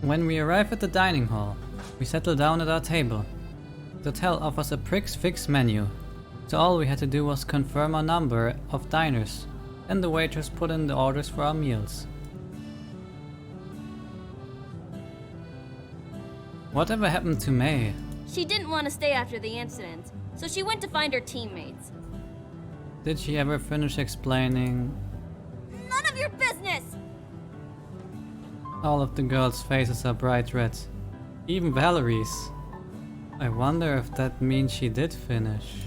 When we arrive at the dining hall, we settle down at our table. The hotel offers a prix-fixe menu, so all we had to do was confirm our number of diners, and the waitress put in the orders for our meals. Whatever happened to May? She didn't want to stay after the incident, so she went to find her teammates. Did she ever finish explaining? None of your business! All of the girls' faces are bright red. Even Valerie's. I wonder if that means she did finish.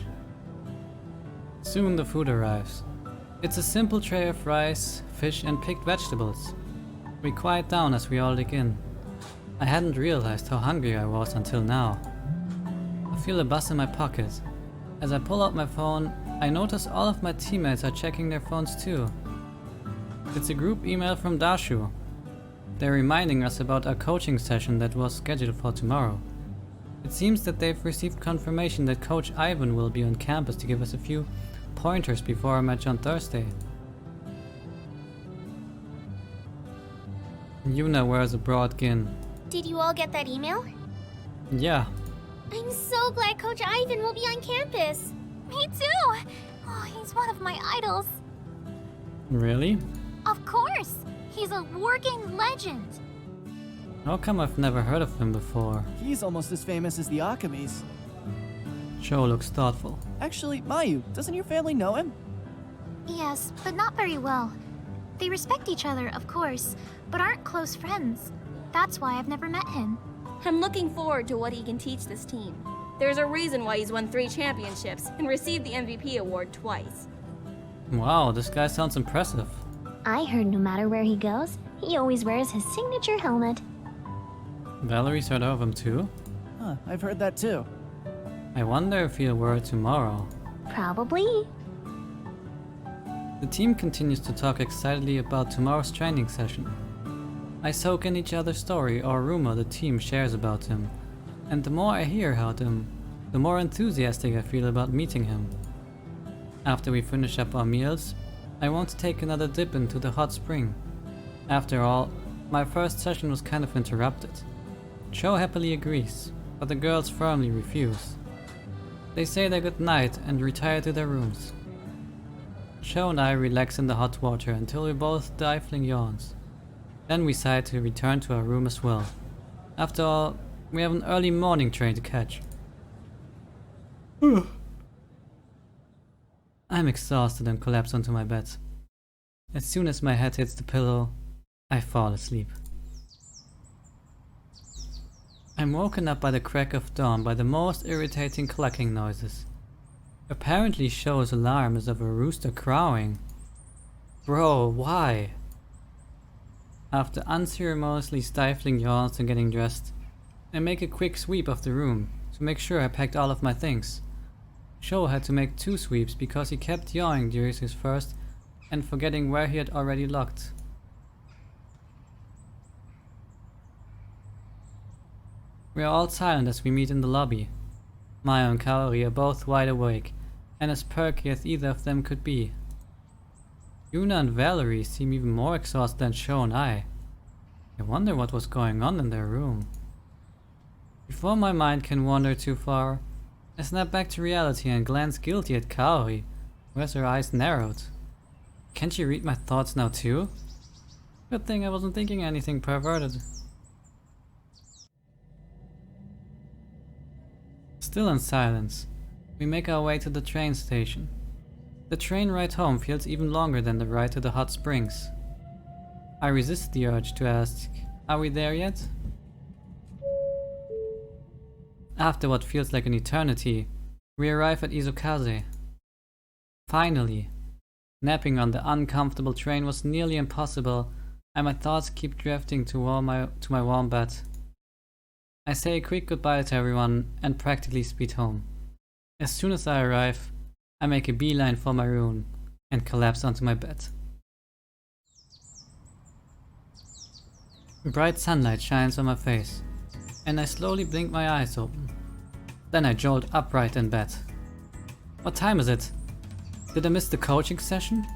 Soon the food arrives. It's a simple tray of rice, fish and picked vegetables. We quiet down as we all dig in. I hadn't realized how hungry I was until now. I feel a buzz in my pocket. As I pull out my phone, I notice all of my teammates are checking their phones too. It's a group email from Dashu. They're reminding us about our coaching session that was scheduled for tomorrow. It seems that they've received confirmation that Coach Ivan will be on campus to give us a few pointers before our match on Thursday. Yuna wears a broad grin. Did you all get that email? Yeah. I'm so glad Coach Ivan will be on campus. Me too! Oh, he's one of my idols. Really? Of course! He's a working legend. How come I've never heard of him before? He's almost as famous as the Akamis. Sho looks thoughtful. Actually, Mayu, doesn't your family know him? Yes, but not very well. They respect each other, of course, but aren't close friends. That's why I've never met him. I'm looking forward to what he can teach this team. There's a reason why he's won 3 championships and received the MVP award twice. Wow, this guy sounds impressive. I heard no matter where he goes, he always wears his signature helmet. Valerie's heard of him too? Huh, I've heard that too. I wonder if he'll wear it tomorrow. Probably. The team continues to talk excitedly about tomorrow's training session. I soak in each other's story or rumor the team shares about him, and the more I hear about him, the more enthusiastic I feel about meeting him. After we finish up our meals, I want to take another dip into the hot spring. After all, my first session was kind of interrupted. Cho happily agrees, but the girls firmly refuse. They say their good night and retire to their rooms. Cho and I relax in the hot water until we both stifling yawns. Then we decide to return to our room as well. After all, we have an early morning train to catch. I'm exhausted and collapse onto my bed. As soon as my head hits the pillow, I fall asleep. I'm woken up by the crack of dawn by the most irritating clucking noises. Apparently Sho's alarm is of a rooster crowing. Bro, why? After unceremoniously stifling yawns and getting dressed, I make a quick sweep of the room to make sure I packed all of my things. Sho had to make 2 sweeps because he kept yawning during his first and forgetting where he had already locked. We are all silent as we meet in the lobby. Mayu and Kaori are both wide awake and as perky as either of them could be. Yuna and Valerie seem even more exhausted than Sho and I. I wonder what was going on in their room. Before my mind can wander too far, I snap back to reality and glance guilty at Kaori, who has her eyes narrowed. Can't she read my thoughts now too? Good thing I wasn't thinking anything perverted. Still in silence, we make our way to the train station. The train ride home feels even longer than the ride to the hot springs. I resist the urge to ask, are we there yet? After what feels like an eternity, we arrive at Izukaze. Finally! Napping on the uncomfortable train was nearly impossible, and my thoughts keep drifting to my warm bed. I say a quick goodbye to everyone and practically speed home. As soon as I arrive, I make a beeline for my room and collapse onto my bed. Bright sunlight shines on my face, and I slowly blink my eyes open. Then I jolt upright in bed. What time is it? Did I miss the coaching session?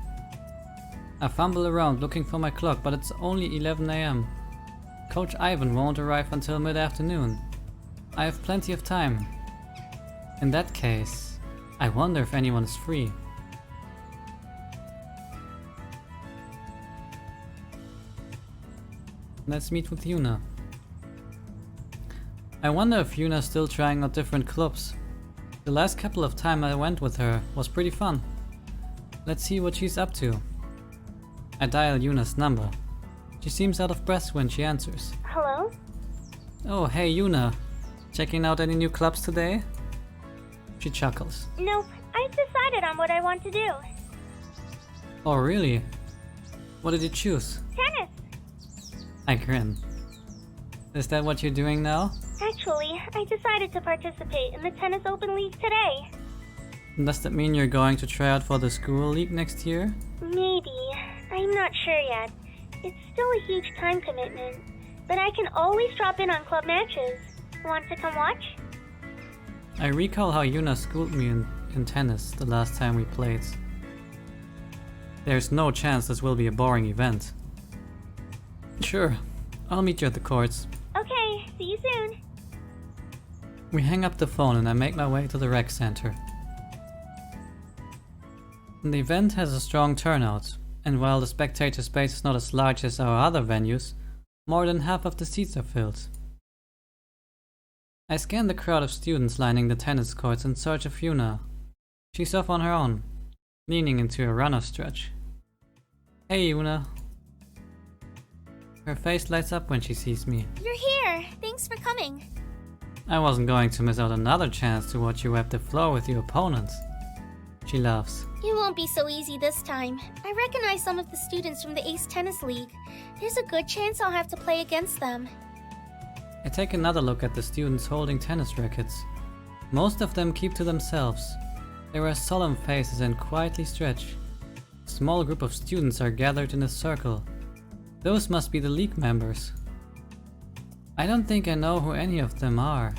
I fumble around looking for my clock, but it's only 11 AM. Coach Ivan won't arrive until mid-afternoon. I have plenty of time. In that case, I wonder if anyone is free. Let's meet with Yuna. I wonder if Yuna's still trying out different clubs. The last couple of times I went with her was pretty fun. Let's see what she's up to. I dial Yuna's number. She seems out of breath when she answers. Hello? Oh, hey Yuna. Checking out any new clubs today? She chuckles. Nope, I've decided on what I want to do. Oh, really? What did you choose? Tennis! I grin. Is that what you're doing now? Actually, I decided to participate in the Tennis Open League today. Does that mean you're going to try out for the school league next year? Maybe. I'm not sure yet. It's still a huge time commitment. But I can always drop in on club matches. Want to come watch? I recall how Yuna schooled me in tennis the last time we played. There's no chance this will be a boring event. Sure, I'll meet you at the courts. Okay, see you soon. We hang up the phone and I make my way to the rec center. The event has a strong turnout, and while the spectator space is not as large as our other venues, more than half of the seats are filled. I scan the crowd of students lining the tennis courts in search of Yuna. She's off on her own, leaning into a runner stretch. Hey Yuna. Her face lights up when she sees me. You're here! Thanks for coming. I wasn't going to miss out another chance to watch you wipe the floor with your opponents. She laughs. It won't be so easy this time. I recognize some of the students from the Ace Tennis League. There's a good chance I'll have to play against them. I take another look at the students holding tennis rackets. Most of them keep to themselves. They wear solemn faces and quietly stretch. A small group of students are gathered in a circle. Those must be the league members. I don't think I know who any of them are.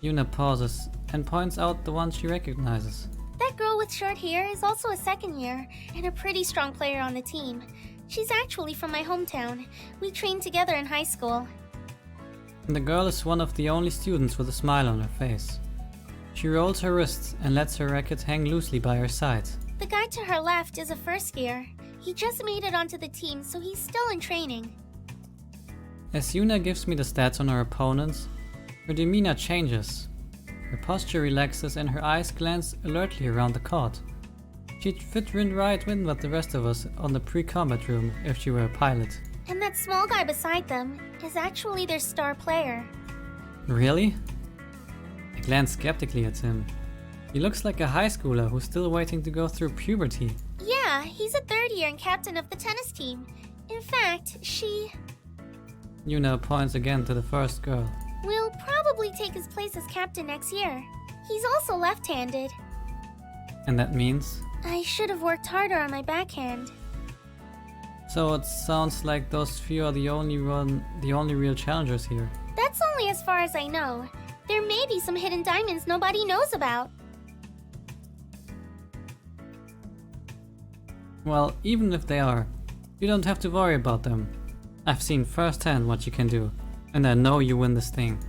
Yuna pauses and points out the one she recognizes. That girl with short hair is also a second year and a pretty strong player on the team. She's actually from my hometown. We trained together in high school. The girl is one of the only students with a smile on her face. She rolls her wrists and lets her racket hang loosely by her side. The guy to her left is a first year. He just made it onto the team, so he's still in training. As Yuna gives me the stats on her opponents, her demeanor changes. Her posture relaxes and her eyes glance alertly around the court. She'd fit right in with the rest of us on the pre-combat room if she were a pilot. And that small guy beside them is actually their star player. Really? I glance skeptically at him. He looks like a high schooler who's still waiting to go through puberty. Yeah, he's a third year and captain of the tennis team. In fact, she Yuna points again to the first girl. will probably take his place as captain next year. He's also left-handed. And that means? I should have worked harder on my backhand. So it sounds like those few are the only real challengers here. That's only as far as I know. There may be some hidden diamonds nobody knows about. Well, even if they are, you don't have to worry about them. I've seen firsthand what you can do, and I know you win this thing.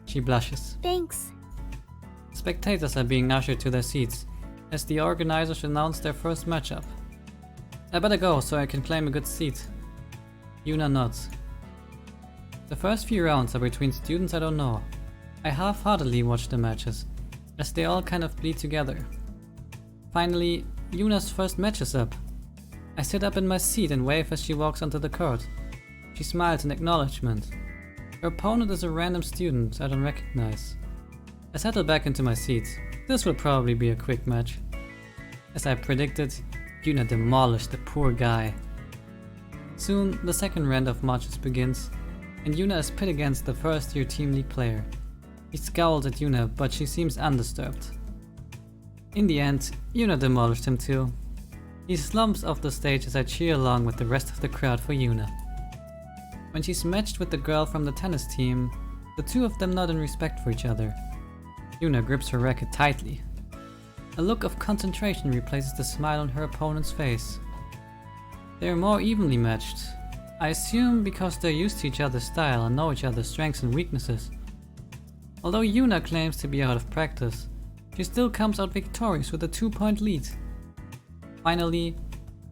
She blushes. Thanks. Spectators are being ushered to their seats as the organizers announce their first matchup. I better go so I can claim a good seat. Yuna nods. The first few rounds are between students I don't know. I half-heartedly watch the matches, as they all kind of bleed together. Finally, Yuna's first match is up. I sit up in my seat and wave as she walks onto the court. She smiles in acknowledgement. Her opponent is a random student I don't recognize. I settle back into my seat. This will probably be a quick match. As I predicted, Yuna demolished the poor guy. Soon, the second round of matches begins, and Yuna is pit against the first year team league player. He scowls at Yuna, but she seems undisturbed. In the end, Yuna demolished him too. He slumps off the stage as I cheer along with the rest of the crowd for Yuna. When she's matched with the girl from the tennis team, the two of them nod in respect for each other. Yuna grips her racket tightly. A look of concentration replaces the smile on her opponent's face. They are more evenly matched. I assume because they're used to each other's style and know each other's strengths and weaknesses. Although Yuna claims to be out of practice, she still comes out victorious with a 2-point lead. Finally,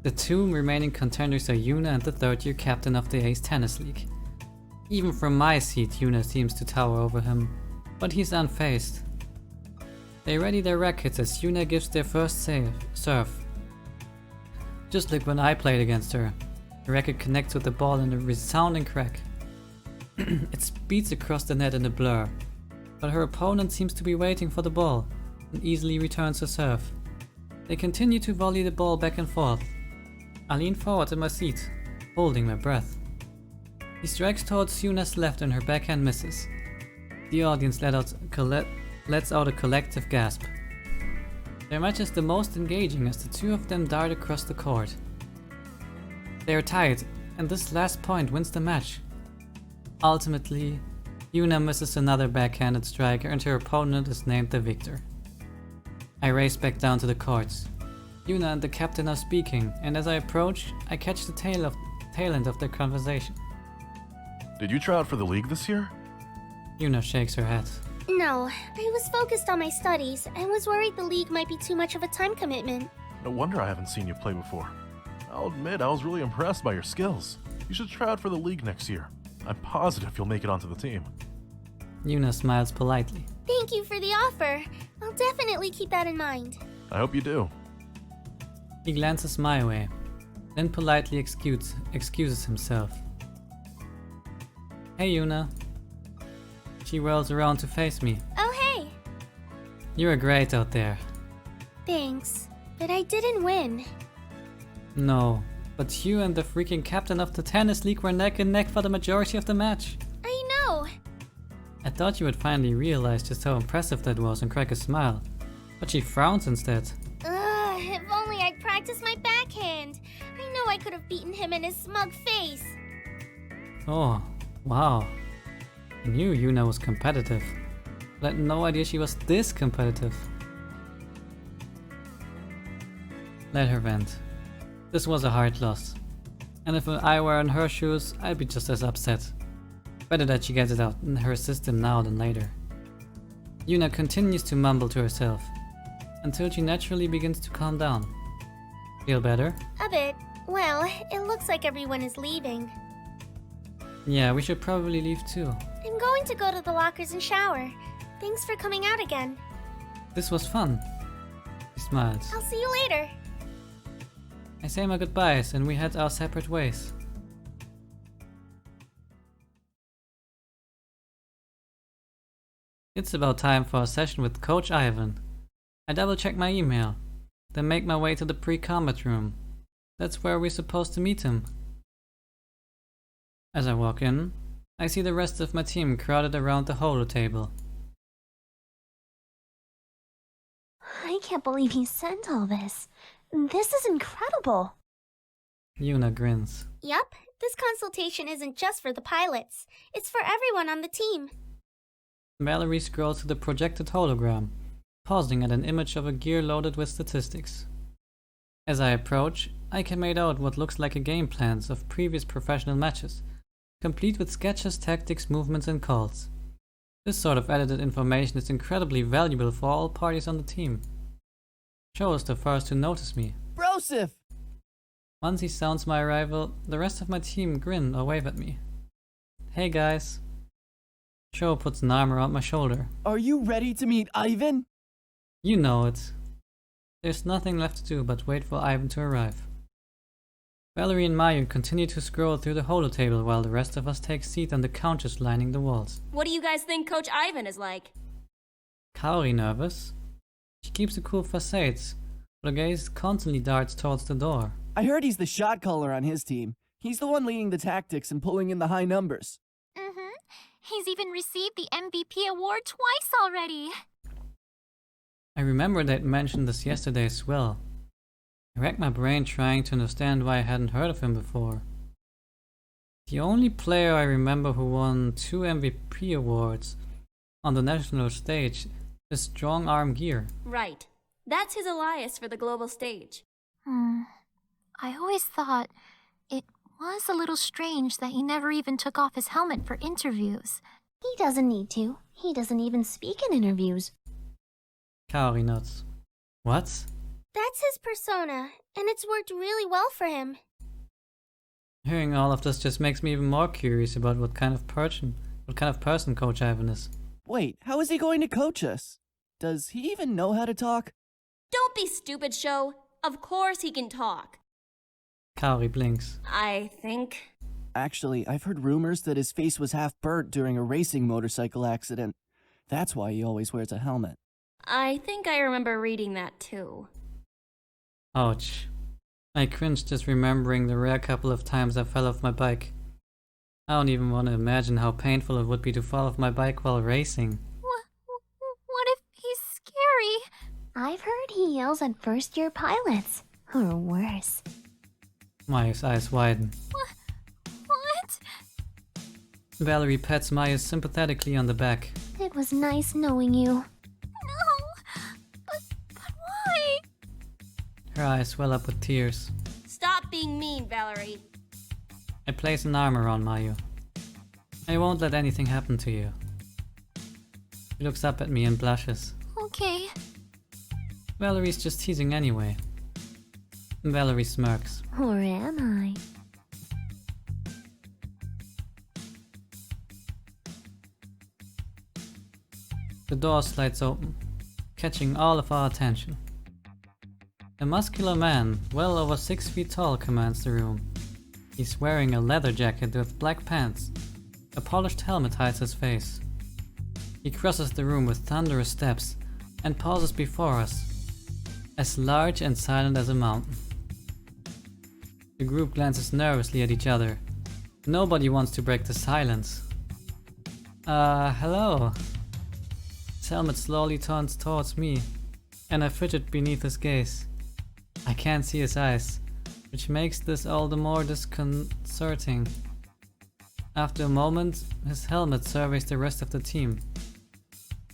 the two remaining contenders are Yuna and the third-year captain of the Ace Tennis League. Even from my seat, Yuna seems to tower over him, but he's unfazed. They ready their rackets as Yuna gives their first serve. Just like when I played against her, the racket connects with the ball in a resounding crack. It speeds across the net in a blur, but her opponent seems to be waiting for the ball and easily returns her serve. They continue to volley the ball back and forth. I lean forward in my seat, holding my breath. He strikes towards Yuna's left and her backhand misses. The audience lets out a collective gasp. Their match is the most engaging as the two of them dart across the court. They are tied, and this last point wins the match. Ultimately, Yuna misses another backhanded strike and her opponent is named the victor. I race back down to the courts. Yuna and the captain are speaking, and as I approach, I catch the tail end of their conversation. Did you try out for the league this year? Yuna shakes her head. No, I was focused on my studies and was worried the league might be too much of a time commitment. No wonder I haven't seen you play before. I'll admit I was really impressed by your skills. You should try out for the league next year. I'm positive you'll make it onto the team. Yuna smiles politely. Thank you for the offer. I'll definitely keep that in mind. I hope you do. He glances my way, then politely excuses himself. Hey Yuna. She whirls around to face me. Oh hey! You're great out there. Thanks, but I didn't win. No, but you and the freaking captain of the tennis league were neck and neck for the majority of the match. I know! I thought you would finally realize just how impressive that was and crack a smile, but she frowns instead. Ugh, if only I'd practiced my backhand. I know I could have beaten him in his smug face. Oh, wow. I knew Yuna was competitive, but I had no idea she was this competitive. Let her vent. This was a hard loss, and if I were in her shoes, I'd be just as upset. Better that she gets it out in her system now than later. Yuna continues to mumble to herself, until she naturally begins to calm down. Feel better? A bit. Well, it looks like everyone is leaving. Yeah, we should probably leave too. I'm going to go to the lockers and shower. Thanks for coming out again. This was fun. She smiles. I'll see you later. I say my goodbyes and we head our separate ways. It's about time for a session with Coach Ivan. I double check my email, then make my way to the pre-combat room. That's where we're supposed to meet him. As I walk in, I see the rest of my team crowded around the holo table. I can't believe he sent all this. This is incredible. Yuna grins. Yup, this consultation isn't just for the pilots. It's for everyone on the team. Valerie scrolls to the projected hologram, pausing at an image of a gear loaded with statistics. As I approach, I can make out what looks like a game plans of previous professional matches, complete with sketches, tactics, movements and calls. This sort of edited information is incredibly valuable for all parties on the team. Joe is the first to notice me. Brosif! Once he sounds my arrival, the rest of my team grin or wave at me. Hey guys. Joe puts an arm around my shoulder. Are you ready to meet Ivan? You know it. There's nothing left to do but wait for Ivan to arrive. Valerie and Mayu continue to scroll through the holo table while the rest of us take seat on the couches lining the walls. What do you guys think Coach Ivan is like? Kaori nervous. She keeps a cool facade, but her gaze constantly darts towards the door. I heard he's the shot caller on his team. He's the one leading the tactics and pulling in the high numbers. He's even received the MVP award twice already. I remember they'd mentioned this yesterday as well. I racked my brain trying to understand why I hadn't heard of him before. The only player I remember who won 2 MVP awards on the national stage is Strong Arm Gear. Right. That's his alias for the global stage. I always thought it was a little strange that he never even took off his helmet for interviews. He doesn't need to. He doesn't even speak in interviews. Kaori nods. What? That's his persona, and it's worked really well for him. Hearing all of this just makes me even more curious about what kind of person Coach Ivan is. Wait, how is he going to coach us? Does he even know how to talk? Don't be stupid, Sho. Of course he can talk. Kaori blinks. I think. Actually, I've heard rumors that his face was half burnt during a racing motorcycle accident. That's why he always wears a helmet. I think I remember reading that too. Ouch. I cringe just remembering the rare couple of times I fell off my bike. I don't even want to imagine how painful it would be to fall off my bike while racing. What if he's scary? I've heard he yells at first-year pilots. Or worse. Mayu's eyes widen. What? Valerie pats Mayu sympathetically on the back. It was nice knowing you. No, but why? Her eyes well up with tears. Stop being mean, Valerie. I place an arm around Mayu. I won't let anything happen to you. She looks up at me and blushes. Okay. Valerie's just teasing anyway. Valerie smirks. Or am I? The door slides open, catching all of our attention. A muscular man, well over 6 feet tall, commands the room. He's wearing a leather jacket with black pants. A polished helmet hides his face. He crosses the room with thunderous steps and pauses before us, as large and silent as a mountain. The group glances nervously at each other. Nobody wants to break the silence. Hello. His helmet slowly turns towards me, and I fidget beneath his gaze. I can't see his eyes, which makes this all the more disconcerting. After a moment, his helmet surveys the rest of the team.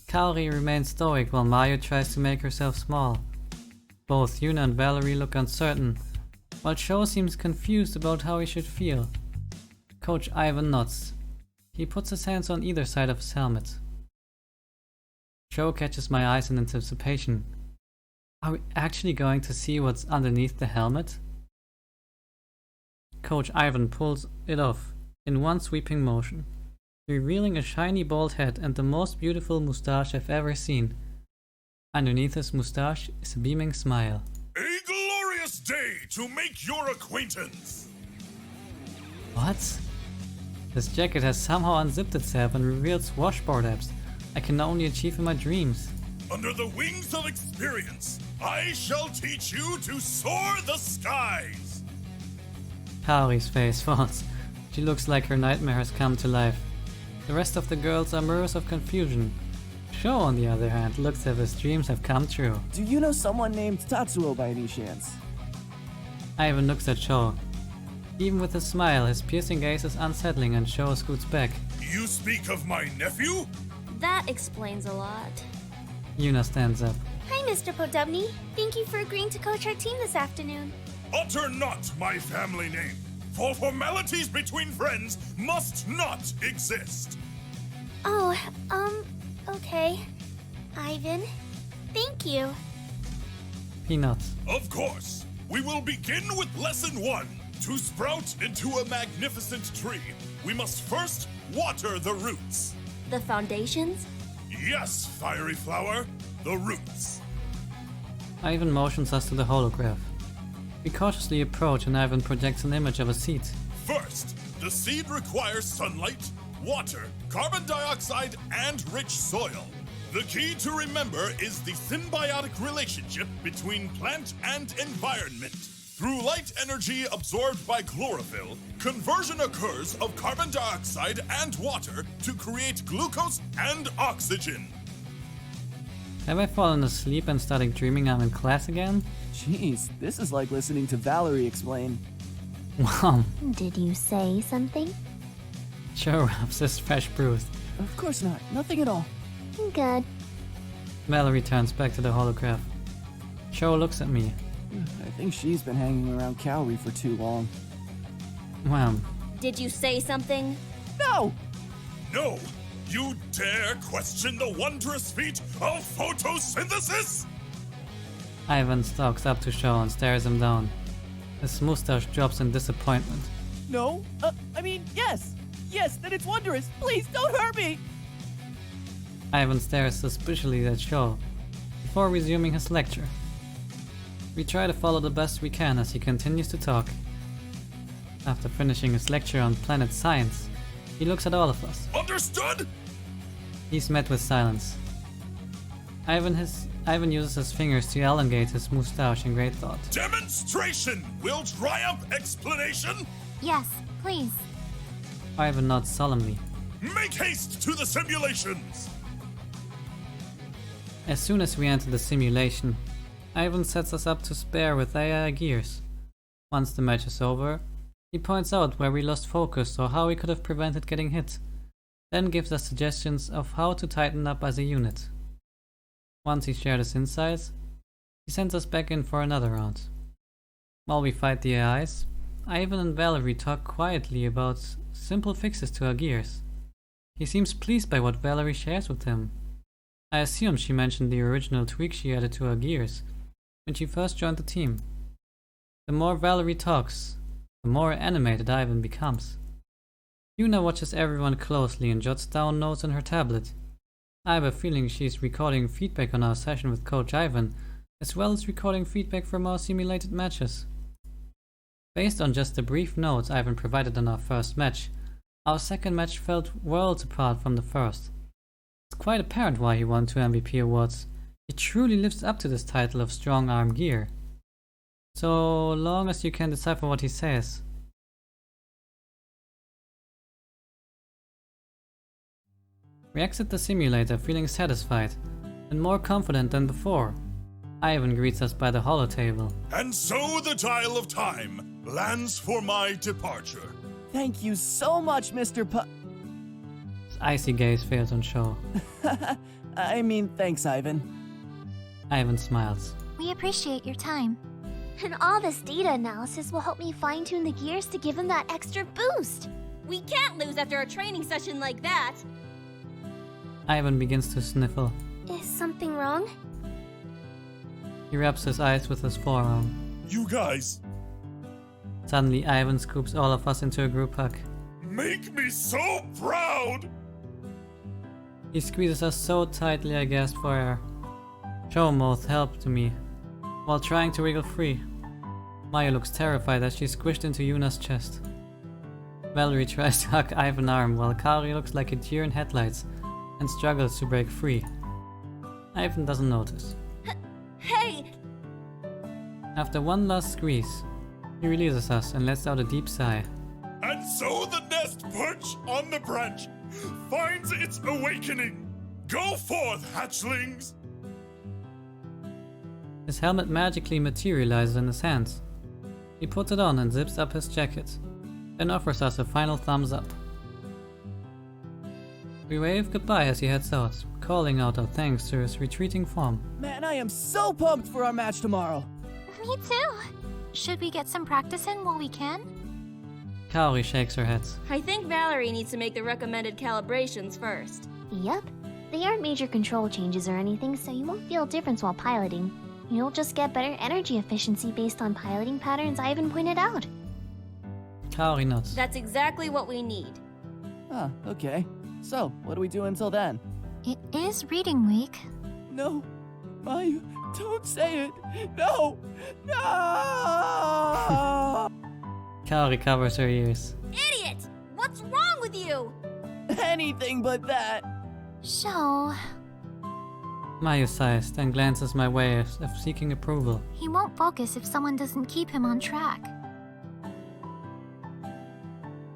Kaori remains stoic while Mayu tries to make herself small. Both Yuna and Valerie look uncertain, while Sho seems confused about how he should feel. Coach Ivan nods. He puts his hands on either side of his helmet. Sho catches my eyes in anticipation. Are we actually going to see what's underneath the helmet? Coach Ivan pulls it off in one sweeping motion, revealing a shiny bald head and the most beautiful moustache I've ever seen. Underneath his moustache is a beaming smile. A glorious day to make your acquaintance! What? This jacket has somehow unzipped itself and reveals washboard abs I can only achieve in my dreams. Under the wings of experience, I shall teach you to soar the skies! Kaori's face falls. She looks like her nightmare has come to life. The rest of the girls are mirrors of confusion. Sho, on the other hand, looks as if his dreams have come true. Do you know someone named Tatsuo by any chance? Ivan looks at Sho. Even with a smile, his piercing gaze is unsettling and Sho scoots back. You speak of my nephew? That explains a lot. Yuna stands up. Hi, Mr. Podubny. Thank you for agreeing to coach our team this afternoon. Utter not my family name, for formalities between friends must not exist. Oh, okay. Ivan, thank you. He nods. Of course, we will begin with lesson 1. To sprout into a magnificent tree, we must first water the roots. The foundations? Yes, fiery flower, the roots. Ivan motions us to the holograph. We cautiously approach and Ivan projects an image of a seed. First, the seed requires sunlight, water, carbon dioxide, and rich soil. The key to remember is the symbiotic relationship between plant and environment. Through light energy absorbed by chlorophyll, conversion occurs of carbon dioxide and water to create glucose and oxygen. Have I fallen asleep and started dreaming I'm in class again? Jeez, this is like listening to Valerie explain. Wow. Did you say something? Sho rubs his fresh bruise. Of course not, nothing at all. Good. Valerie turns back to the holograph. Sho looks at me. I think she's been hanging around Kaori for too long. Wham. Did you say something? No! No! You dare question the wondrous feat of photosynthesis? Ivan stalks up to Shaw and stares him down. His mustache drops in disappointment. No? Yes! Yes, that it's wondrous! Please don't hurt me! Ivan stares suspiciously at Shaw before resuming his lecture. We try to follow the best we can as he continues to talk. After finishing his lecture on planet science, he looks at all of us. Understood? He's met with silence. Ivan uses his fingers to elongate his mustache in great thought. Demonstration will triumph explanation? Yes, please. Ivan nods solemnly. Make haste to the simulations! As soon as we enter the simulation, Ivan sets us up to spare with AI gears. Once the match is over, he points out where we lost focus or how we could have prevented getting hit, then gives us suggestions of how to tighten up as a unit. Once he shared his insights, he sends us back in for another round. While we fight the AIs, Ivan and Valerie talk quietly about simple fixes to our gears. He seems pleased by what Valerie shares with him. I assume she mentioned the original tweak she added to her gears when she first joined the team. The more Valerie talks, the more animated Ivan becomes. Yuna watches everyone closely and jots down notes on her tablet. I have a feeling she's recording feedback on our session with Coach Ivan, as well as recording feedback from our simulated matches. Based on just the brief notes Ivan provided on our first match, our second match felt worlds apart from the first. It's quite apparent why he won 2 MVP awards. He truly lives up to this title of strong arm gear. So long as you can decipher what he says. We exit the simulator feeling satisfied and more confident than before. Ivan greets us by the holotable. And so the dial of time lands for my departure. Thank you so much, Mr. His icy gaze fails on Shaw. Thanks, Ivan. Ivan smiles. We appreciate your time. And all this data analysis will help me fine-tune the gears to give him that extra boost. We can't lose after a training session like that. Ivan begins to sniffle. Is something wrong? He rubs his eyes with his forearm. You guys Suddenly, Ivan scoops all of us into a group hug. make me so proud! He squeezes us so tightly I gasped for air. Showmoth helped me, while trying to wriggle free. Mayu looks terrified as she's squished into Yuna's chest. Valerie tries to hug Ivan's arm while Kaori looks like a deer in headlights and struggles to break free. Ivan doesn't notice. Hey! After one last squeeze, he releases us and lets out a deep sigh. And so the nest perch on the branch finds its awakening. Go forth, hatchlings! His helmet magically materializes in his hands. He puts it on and zips up his jacket, then offers us a final thumbs up. We wave goodbye as he heads out, calling out our thanks to his retreating form. Man, I am so pumped for our match tomorrow. Me too. Should we get some practice in while we can? Kaori shakes her head. I think Valerie needs to make the recommended calibrations first. Yep. They aren't major control changes or anything, so you won't feel a difference while piloting. You'll just get better energy efficiency based on piloting patterns Ivan pointed out. Kaori nods. That's exactly what we need. Ah, okay. So, what do we do until then? It is reading week. No, Mayu, don't say it. No! No! Kaori covers her ears. Idiot! What's wrong with you? Anything but that. So, Mayu sighs, then glances my way as if seeking approval. he won't focus if someone doesn't keep him on track.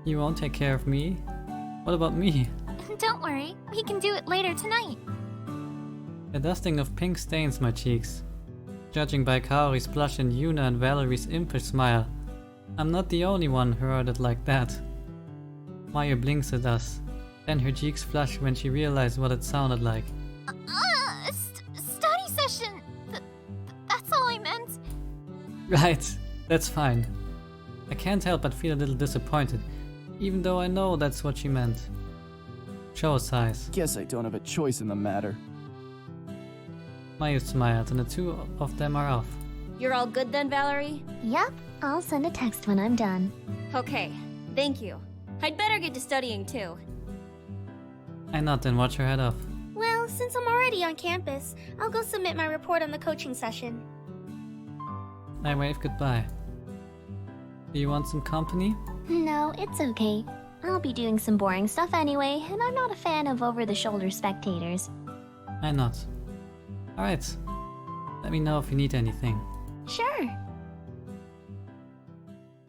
You won't take care of me? What about me? Don't worry, we can do it later tonight. A dusting of pink stains my cheeks. Judging by Kaori's blush and Yuna and Valerie's impish smile, I'm not the only one who heard it like that. Mayu blinks at us, then her cheeks flush when she realized what it sounded like. Study session! That's all I meant. Right, that's fine. I can't help but feel a little disappointed, even though I know that's what she meant. Cho sighs. Guess I don't have a choice in the matter. Mayu smiles, and the two of them are off. You're all good then, Valerie? Yep, I'll send a text when I'm done. Okay, thank you. I'd better get to studying too. I nod and watch her head off. Well, since I'm already on campus, I'll go submit my report on the coaching session. I wave goodbye. Do you want some company? No, it's okay. I'll be doing some boring stuff anyway, and I'm not a fan of over-the-shoulder spectators. I nod. Alright. Let me know if you need anything. Sure.